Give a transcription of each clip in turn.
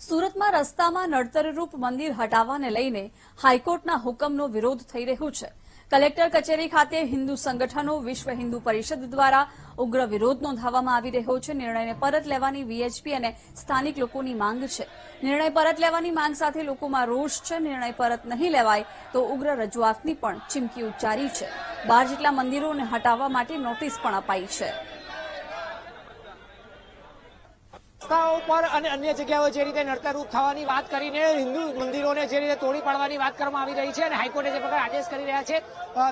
સુરતમાં રસ્તામાં નડતરરૂપ મંદિર હટાવવાને લઈને હાઈકોર્ટના હુકમનો વિરોધ થઈ રહ્યો છે। કલેક્ટર કચેરી ખાતે હિન્દુ સંગઠનો વિશ્વ હિન્દુ પરિષદ દ્વારા ઉગ્ર વિરોધ નોંધાવવામાં આવી રહ્યો છે। નિર્ણયને પરત લેવાની વીએચપી અને સ્થાનિક લોકોની માંગ છે। નિર્ણય પરત લેવાની માંગ સાથે લોકોમાં રોષ છે। નિર્ણય પરત નહીં લેવાય તો ઉગ્ર રજૂઆતની પણ ચીમકી ઉચ્ચારી છે। 12 જેટલા મંદિરોને હટાવવા માટે નોટિસ પણ અપાઈ છે। રસ્તાઓ પર અને અન્ય જગ્યાઓ જે રીતે નડતરરૂપ થવાની વાત કરીને હિન્દુ મંદિરોને જે રીતે તોડી પાડવાની વાત કરવામાં આવી રહી છે અને હાઈકોર્ટે જે પ્રકારે આદેશ કરી રહ્યા છે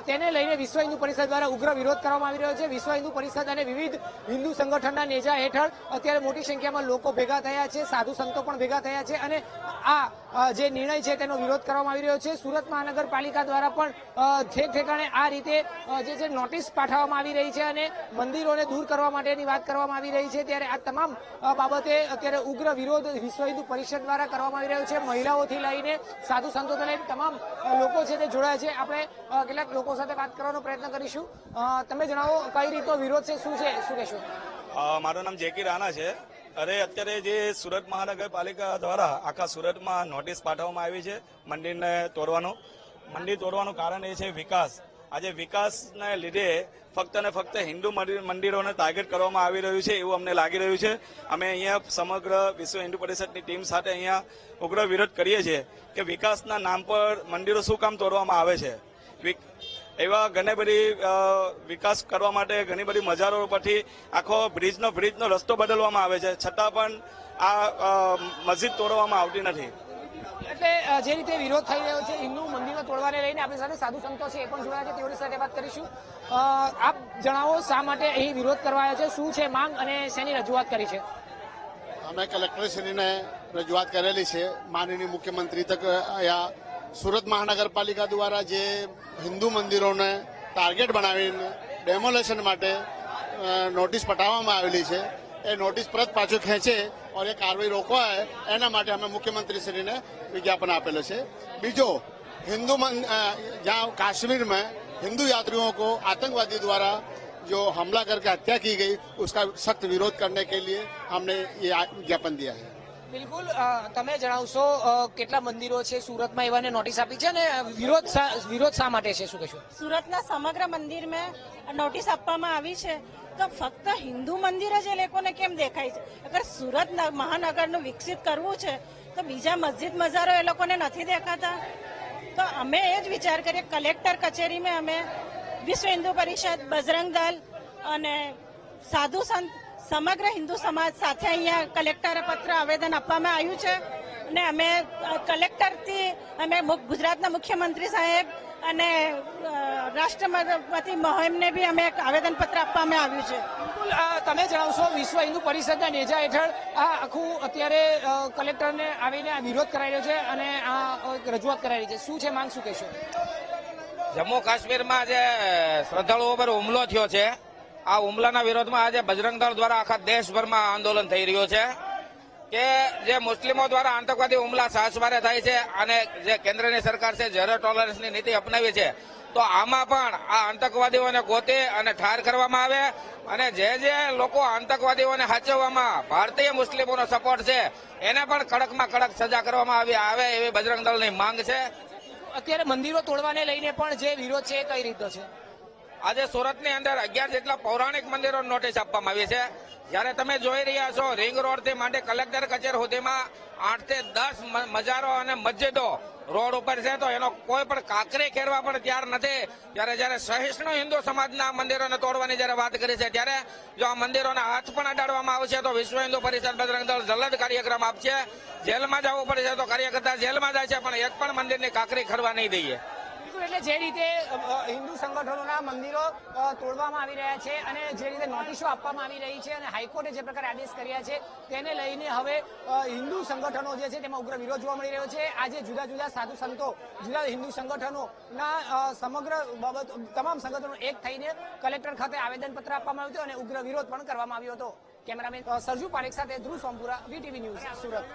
તેને લઈને વિશ્વ હિન્દુ પરિષદ દ્વારા ઉગ્ર વિરોધ કરવામાં આવી રહ્યો છે। વિશ્વ હિન્દુ પરિષદ અને વિવિધ હિન્દુ સંગઠનના નેજા હેઠળ અત્યારે મોટી સંખ્યામાં લોકો ભેગા થયા છે, સાધુ સંતો પણ ભેગા થયા છે અને આ જે નિર્ણય છે તેનો વિરોધ કરવામાં આવી રહ્યો છે। સુરત મહાનગરપાલિકા દ્વારા પણ ઠેક ઠેકાણે આ રીતે જે નોટિસ પાઠવવામાં આવી રહી છે અને મંદિરોને દૂર કરવા માટેની વાત કરવામાં આવી રહી છે। ત્યારે આ તમામ બાબતે અત્યારે ઉગ્ર વિરોધ વિશ્વ હિન્દુ પરિષદ દ્વારા કરવામાં આવી રહ્યો છે। મહિલાઓથી લઈને સાધુ સંતોથી લઈને તમામ લોકો છે તે જોડાયા છે। આપણે કેટલાક લોકો સાથે વાત કરવાનો પ્રયત્ન કરીશું। તમે જણાવો કઈ રીતનો વિરોધ છે, શું કહેશો? મારું નામ જેકી રાણા છે। અત્યારે જે સુરત મહાનગરપાલિકા દ્વારા આખા સુરતમાં નોટિસ પાઠવવામાં આવી છે મંદિર તોડવાનું કારણ એ છે વિકાસ। આજે વિકાસને લીધે ફક્ત ને ફક્ત હિન્દુ મંદિરોને ટાર્ગેટ કરવામાં આવી રહ્યું છે એવું અમને લાગી રહ્યું છે। અમે અહીંયા સમગ્ર વિશ્વ હિન્દુ પરિષદની ટીમ સાથે અહીંયા ઉગ્ર વિરોધ કરીએ છીએ કે વિકાસના નામ પર મંદિરો શું કામ તોડવામાં આવે છે। એવા ઘણી બધી વિકાસ કરવા માટે ઘણી બધી મજારો પરથી આખો બ્રિજનો રસ્તો બદલવામાં આવે છે, છતાં પણ આ મસ્જિદ તોડવામાં આવતી નથી। એટલે જે રીતે વિરોધ થઈ રહ્યો છે હિન્દુ મંદિરો તોડવાને લઈને આપણી સાથે સાધુ સંતો છે એ પણ જોડાયા છે, તેઓની સાથે વાત કરીશું। આપ જણાવો શા માટે અહીં વિરોધ કરવાયો છે, શું છે માંગ અને શેની રજૂઆત કરી છે? અમે કલેક્ટરશ્રીને રજૂઆત કરેલી છે। માનનીય મુખ્યમંત્રી તક અહીંયા સુરત મહાનગરપાલિકા દ્વારા જે હિન્દુ મંદિરોને ટાર્ગેટ બનાવીને ડેમોલેશન માટે નોટિસ પઠાવવામાં આવેલી છે, એ નોટિસ પરત પાછું ખેંચે और ये कार्रवाई रोकवाए एना માટે અમે મુખ્યમંત્રીશ્રીને વિજ્ઞાપન આપેલું છે। બીજો हिंदू जहाँ कश्मीर में हिंदू यात्रियों को आतंकवादी द्वारा जो हमला करके हत्या की गई उसका सख्त विरोध करने के लिए हमने ये ज्ञापन दिया है। બિલકુલ, તમે જણાવશો કેટલા મંદિરો છે સુરતમાં એવાને નોટિસ આપી છે અને વિરોધ શા માટે છે, શું કહેશો? સુરતના સમગ્ર મંદિરમાં નોટિસ આપવામાં આવી છે તો ફક્ત હિન્દુ મંદિર જ એ લોકોને કેમ દેખાય છે? અગર સુરત મહાનગરનું વિકસિત કરવું છે તો બીજા મસ્જિદ મજારો એ લોકોને નથી દેખાતા? તો અમે એ જ વિચાર કરીએ, કલેક્ટર કચેરીમાં અમે વિશ્વ હિન્દુ પરિષદ, બજરંગ દળ અને સાધુ સંત સમગ્ર હિન્દુ સમાજ સાથે અહીંયા કલેક્ટરે પત્ર આવેદન આપવામાં આવ્યું છે અને અમે કલેક્ટરથી અમે ગુજરાતના મુખ્યમંત્રી સાહેબ અને રાષ્ટ્રપતિ મહોમને બી અમે એક આવેદનપત્ર આપવામાં આવ્યું છે। બિલકુલ, તમે જણાવશો વિશ્વ હિન્દુ પરિષદના નેજા હેઠળ આ આખું અત્યારે કલેક્ટરને આવીને આ વિરોધ કરાઈ રહ્યો છે અને આ રજૂઆત કરાઈ રહી છે, શું છે માંગ, શું કહેશો? જમ્મુ કાશ્મીરમાં જે શ્રદ્ધાળુઓ પર હુમલો થયો છે, આ હુમલાના વિરોધમાં આજે બજરંગ દળ દ્વારા આખા દેશભરમાં આંદોલન થઈ રહ્યું છે કે જે મુસ્લિમો દ્વારા આતંકવાદી હુમલા સાહસવારે થાય છે અને જે કેન્દ્રની સરકાર છે ઝીરો ટોલરન્સની નીતિ અપનાવી છે, તો આમાં પણ આ આતંકવાદીઓને ગોતે અને ઠાર કરવામાં આવે અને જે લોકો આતંકવાદીઓને સાચવવામાં ભારતીય મુસ્લિમોનો સપોર્ટ છે એને પણ કડકમાં કડક સજા કરવામાં આવે એવી બજરંગ દળની માંગ છે। અત્યારે મંદિરો તોડવાને લઈને પણ જે વિરોધ છે એ કઈ રીતનો છે? આજે સુરતની અંદર 11 જેટલા પૌરાણિક મંદિરો નોટિસ આપવામાં આવી છે। જ્યારે તમે જોઈ રહ્યા છો રિંગ રોડ થી માંડી કલેક્ટર કચેરી સુધીમાં 8 થી 10 મજારો અને મસ્જિદો રોડ ઉપર છે, તો એનો કોઈ પણ કાંકરી ખેરવા પણ તૈયાર નથી। જ્યારે સહિષ્ણુ હિન્દુ સમાજના મંદિરોને તોડવાની જ્યારે વાત કરી છે, ત્યારે જો આ મંદિરોના હાથ પણ અડાડવામાં આવશે તો વિશ્વ હિન્દુ પરિષદ બજરંગ દળ જલદ કાર્યક્રમ આપશે। જેલમાં જવું પડશે તો કાર્યકર્તા જેલમાં જાય છે, પણ એક પણ મંદિરની કાંકરી ખરવા નહીં દઈએ। એટલે જે રીતે હિન્દુ સંગઠનોના મંદિરો તોડવામાં આવી રહ્યા છે અને જે રીતે નોટિસો આપવામાં આવી રહી છે અને હાઈકોર્ટે જે પ્રકારે આદેશ કર્યા છે તેને લઈને હવે હિન્દુ સંગઠનો જે છે તેમાં ઉગ્ર વિરોધ જોવા મળી રહ્યો છે। આજે જુદા જુદા સાધુ સંતો, જુદા હિન્દુ સંગઠનોના સમગ્ર બાબત તમામ સંગઠનો એક થઈને કલેક્ટર ખાતે આવેદનપત્ર આપવામાં આવ્યું હતું અને ઉગ્ર વિરોધ પણ કરવામાં આવ્યો હતો। કેમેરામેન સરજુ પારેખ સાથે ધ્રુવ સોમપુરા, વીટીવી ન્યૂઝ, સુરત।